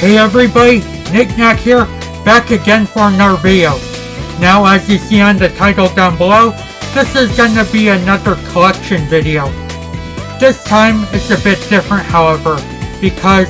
Hey everybody, Knick-Knack here, back again for another video. Now as you see on the title down below, this is gonna be another collection video. This time it's a bit different however, because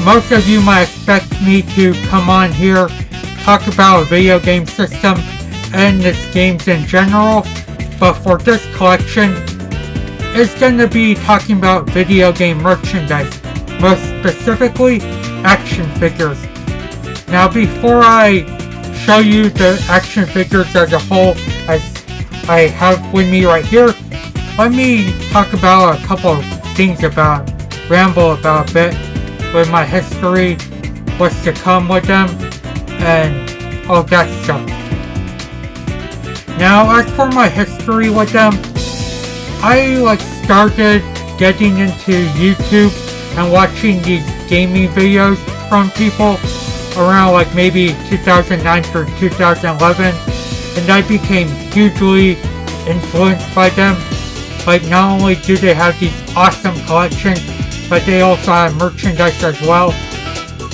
most of you might expect me to come on here, talk about a video game system and its games in general, but for this collection, it's gonna be talking about video game merchandise, most specifically action figures. Now before I show you the action figures as a whole as I have with me right here, let me talk about a couple of things ramble about a bit with my history, what's to come with them, and all that stuff. Now as for my history with them, I started getting into YouTube and watching these gaming videos from people around maybe 2009 through 2011, and I became hugely influenced by them. Not only do they have these awesome collections, but they also have merchandise as well,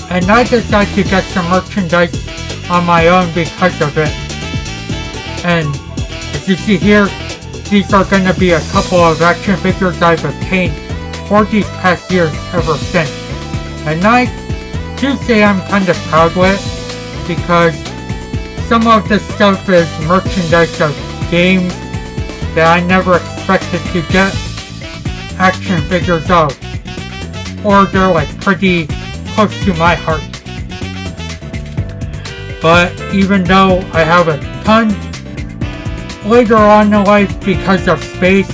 and I decided to get some merchandise on my own because of it. And as you see here, these are going to be a couple of action figures I've obtained for these past years ever since. And I do say I'm kind of proud with it, because some of this stuff is merchandise of games that I never expected to get action figures of, or they're pretty close to my heart. But even though I have a ton, later on in life, because of space,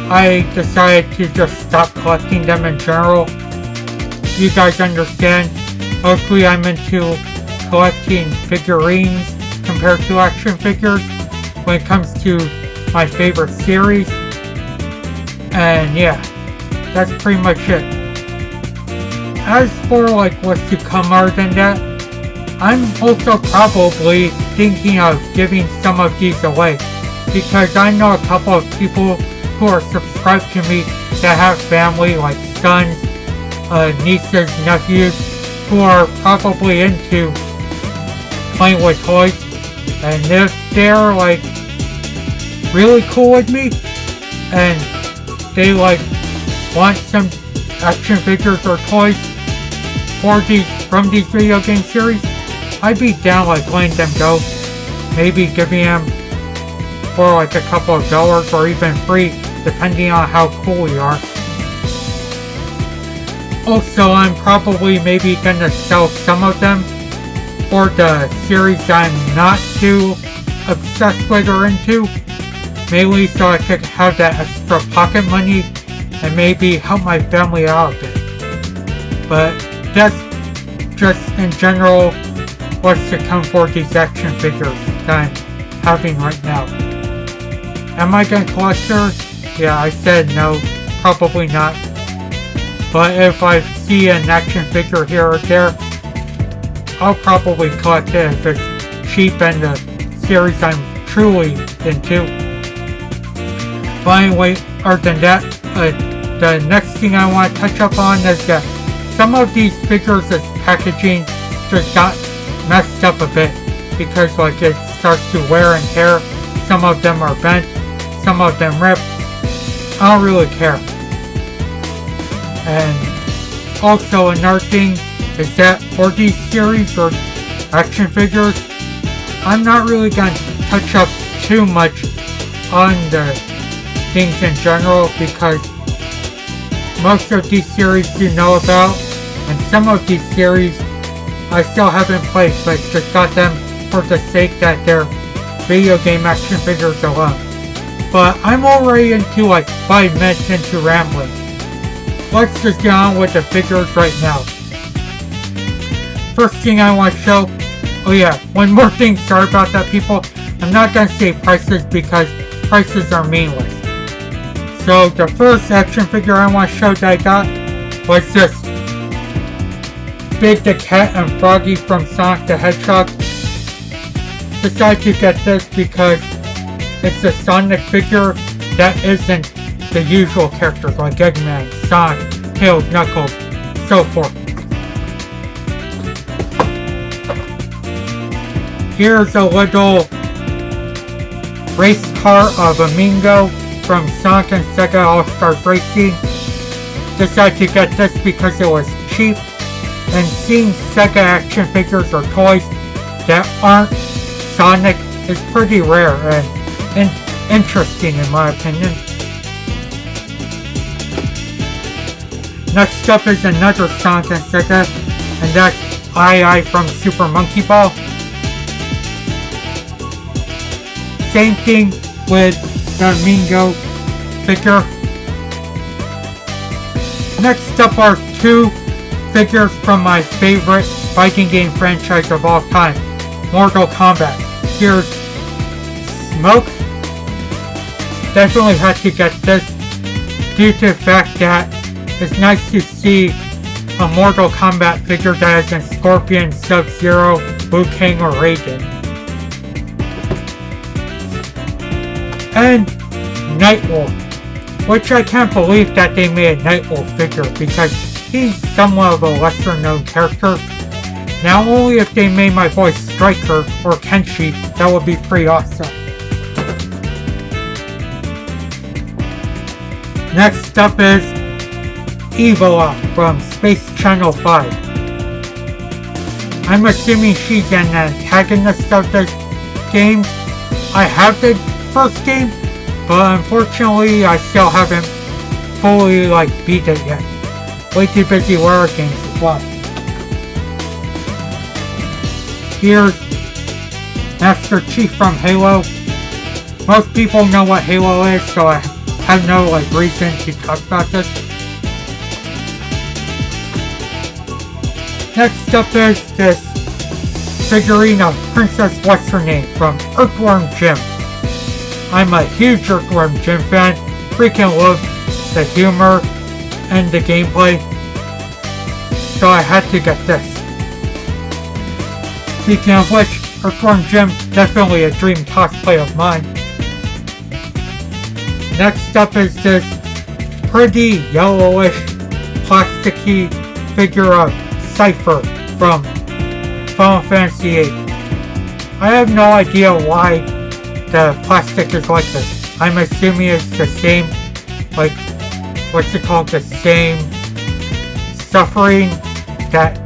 I decided to just stop collecting them in general. You guys understand, mostly I'm into collecting figurines compared to action figures when it comes to my favorite series. And yeah, that's pretty much it. As for what's to come other than that, I'm also probably thinking of giving some of these away, because I know a couple of people who are subscribed to me that have family like sons, nieces, nephews, who are probably into playing with toys, and if they're really cool with me and they want some action figures or toys from these video game series, I'd be down letting them go, maybe giving them for a couple of dollars or even free, depending on how cool we are. Also, I'm probably maybe gonna sell some of them for the series I'm not too obsessed with or into, mainly so I could have that extra pocket money and maybe help my family out a bit. But that's just in general what's to come for these action figures that I'm having right now. Am I gonna collect her? Yeah, I said no, probably not. But if I see an action figure here or there, I'll probably collect it if it's cheap and the series I'm truly into. But anyway, other than that, the next thing I want to touch up on is that some of these figures' packaging just got messed up a bit, because it starts to wear and tear. Some of them are bent, some of them ripped. I don't really care. And also another thing is that for these series or action figures, I'm not really going to touch up too much on the things in general, because most of these series you know about, and some of these series I still haven't played, but just got them for the sake that they're video game action figures alone. But I'm already into 5 minutes into rambling. Let's just get on with the figures right now. First thing I want to show, oh yeah, one more thing, sorry about that people, I'm not gonna say prices because prices are meaningless. So the first action figure I want to show that I got was this Big the Cat and Froggy from Sonic the Hedgehog. Decided to get this because it's a Sonic figure that isn't the usual characters like Eggman, Sonic, Tails, Knuckles, so forth. Here's a little race car of Amigo from Sonic and Sega All-Stars Racing. Decided to get this because it was cheap, and seeing Sega action figures or toys that aren't Sonic is pretty rare and interesting in my opinion. Next up is another Sonic and Sega, and that's II from Super Monkey Ball. Same thing with the Amigo figure. Next up are two figures from my favorite fighting game franchise of all time, Mortal Kombat. Here's Smoke. Definitely had to get this due to the fact that it's nice to see a Mortal Kombat figure that isn't Scorpion, Sub-Zero, Liu Kang, or Raiden. And Nightwolf, which I can't believe that they made a Nightwolf figure because he's somewhat of a lesser known character. Now only if they made my voice Striker or Kenshi, that would be pretty awesome. Next up is Evola from Space Channel 5. I'm assuming she's an antagonist of this game. I have the first game, but unfortunately I still haven't fully beat it yet. Way too busy with other games as well. Here's Master Chief from Halo. Most people know what Halo is, so I have no reason to talk about this. Next up is this figurine of Princess What's-Her-Name from Earthworm Jim. I'm a huge Earthworm Jim fan, freaking love the humor and the gameplay, so I had to get this. Speaking of which, Earthworm Jim, definitely a dream cosplay of mine. Next up is this pretty yellowish plasticky figure of Cipher from Final Fantasy VIII. I have no idea why the plastic is like this. I'm assuming it's the same, the same suffering that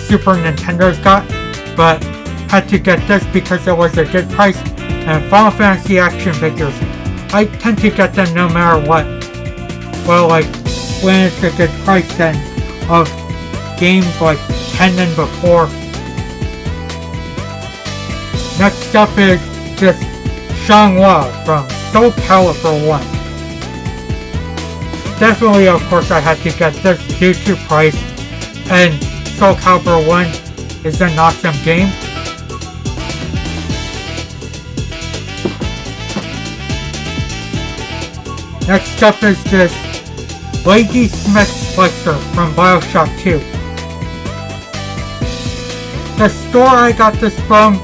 Super Nintendo's got, but had to get this because it was a good price. And Final Fantasy action figures, I tend to get them no matter what. Well, when it's a good price, then of games like 10 and before. Next up is this Xianghua from Soul Calibur 1. Definitely, of course, I had to get this due to price, and Soul Calibur 1 is an awesome game. Next up is this Lady Smith Slicer from Bioshock 2. The store I got this from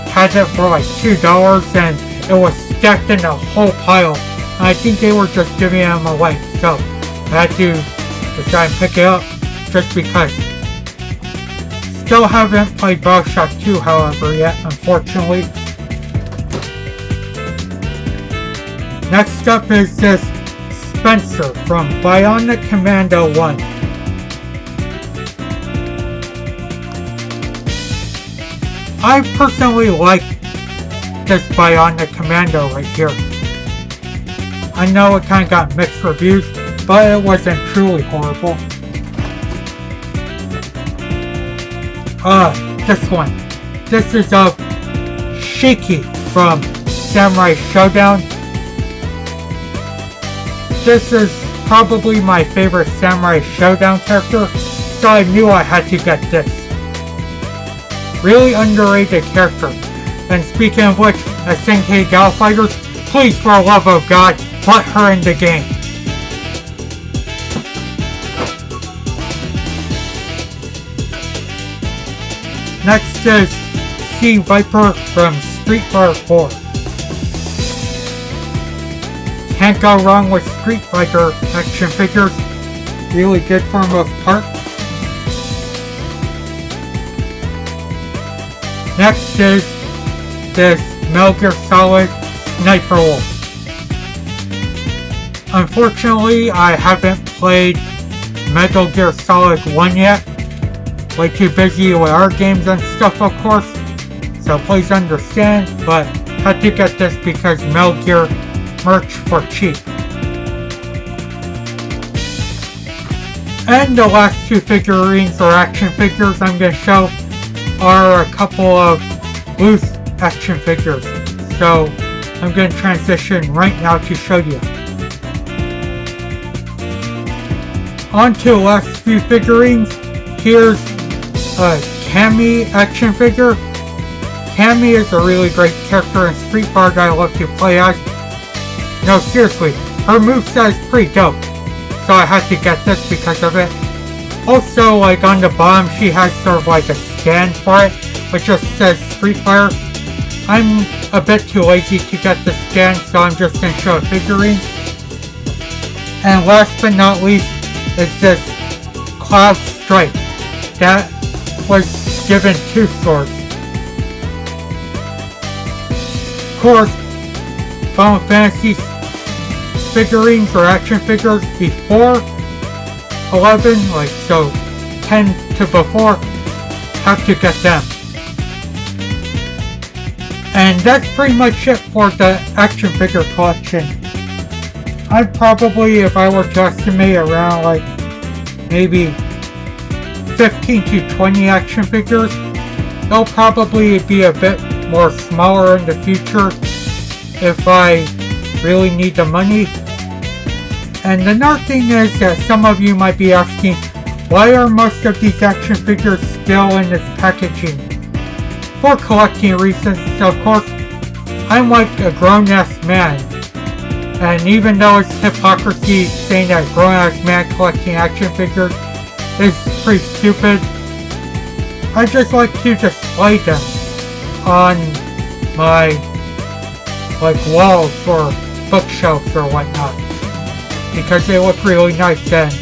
had it for $2 and it was stacked in a whole pile. And I think they were just giving them away, so I had to decide to pick it up just because. Still haven't played Bioshock 2 however yet, unfortunately. Next up is this Spencer from Bionic Commando 1. I personally like this Bionic Commando right here. I know it kind of got mixed reviews, but it wasn't truly horrible. This one. This is of Shiki from Samurai Shodown. This is probably my favorite Samurai Shodown character, so I knew I had to get this. Really underrated character. And speaking of which, SNK Gal Fighters, please for the love of God, put her in the game. Next is Sea Viper from Streetcar 4. Can't go wrong with Street Fighter action figures. Really good for the most part. Next is this Metal Gear Solid Sniper Wolf. Unfortunately, I haven't played Metal Gear Solid 1 yet. Way too busy with our games and stuff, of course. So please understand, but had to get this because Metal Gear merch for cheap. And the last two figurines or action figures I'm going to show are a couple of loose action figures. So I'm going to transition right now to show you. On to the last few figurines. Here's a Cammy action figure. Cammy is a really great character in Street Fighter that I love to play as. No, seriously, her moveset is pretty dope. So I had to get this because of it. Also, like on the bottom, she has sort of like a stand for it, which just says Street Fighter. I'm a bit too lazy to get the stand, so I'm just going to show a figurine. And last but not least is this Cloud Stripe that was given 2 swords. Of course, Final Fantasy figurines or action figures before 11, like so 10 to before, have to get them. And that's pretty much it for the action figure collection. I'd probably, if I were to estimate, around like maybe 15 to 20 action figures. They'll probably be a bit more smaller in the future if I really need the money. And another thing is that some of you might be asking, why are most of these action figures still in this packaging? For collecting reasons, of course. I'm like a grown-ass man. And even though it's hypocrisy saying that grown-ass man collecting action figures is pretty stupid, I just like to display them on my walls or bookshelves or whatnot, because they look really nice. And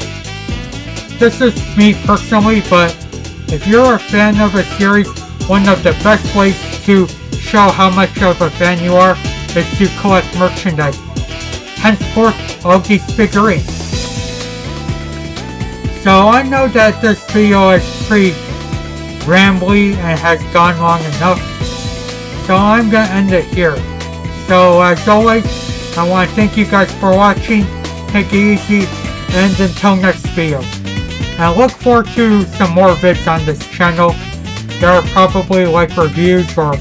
this is me personally, but if you're a fan of a series, one of the best ways to show how much of a fan you are is to collect merchandise. Henceforth, all these figurines. So I know that this video is pretty rambly and has gone long enough, so I'm gonna end it here. So as always, I want to thank you guys for watching. Take it easy, and until next video. And I look forward to some more vids on this channel. There are probably like reviews or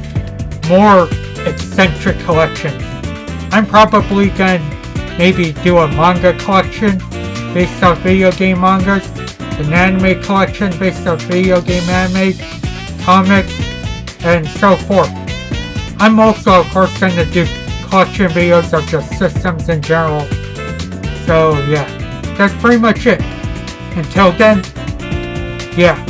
more eccentric collections. I'm probably gonna maybe do a manga collection based on video game mangas, an anime collection based on video game animes, comics, and so forth. I'm also, of course, going to do collection videos of just systems in general. So yeah, that's pretty much it. Until then, yeah.